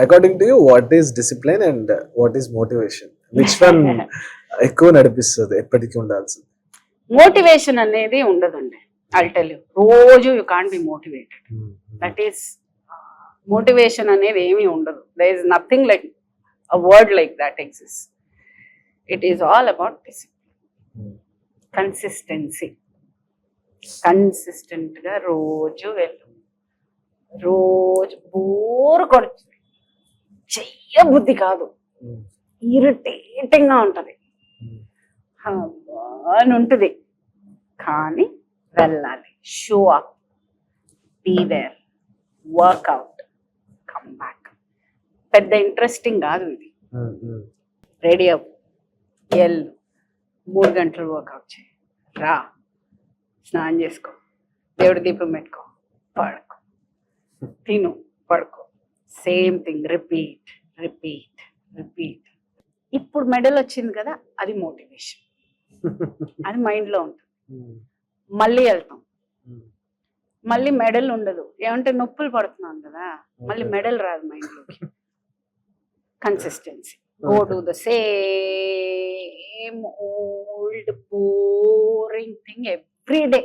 According to you what is discipline and what is motivation, which one ఎక్కువ నడిపిస్తుంది, ఎప్పటికీ ఉండాల్సింది? మోటివేషన్ అనేది ఉండదండి. ఐ టెల్ యూ, రోజు you can't be motivated. That is motivation అనేది ఏమీ ఉండదు. There is nothing like a word like that exist. It is all about discipline, consistency. Consistent గా రోజు వెళ్ళు, రోజు బోర్ కొడుతుంది, చెయ్యబుద్ధి కాదు, ఇరిటేటింగ్ గా ఉంటది, అని ఉంటుంది, కానీ వెళ్ళాలి. Show up, be there, workout, come back. పెద్ద ఇంట్రెస్టింగ్ కాదు ఇది. రెడీ అవ్వు, వెళ్ళు, 3 గంటలు వర్కౌట్ చేయి, రా, స్నానం చేసుకో, దేవుడి దీపం పెట్టుకో, పడుకో, తిను, పడుకో. Same thing, repeat repeat repeat. ఇప్పుడు మెడల్ వచ్చింది కదా, అది మోటివేషన్, అది మైండ్లో ఉంటుంది. మళ్ళీ వెళ్తాం, మళ్ళీ మెడల్ ఉండదు. ఏమంటే నొప్పులు పడుతున్నాం కదా, మళ్ళీ మెడల్ రాదు మైండ్లోకి. Consistency, go to the same old boring thing every day.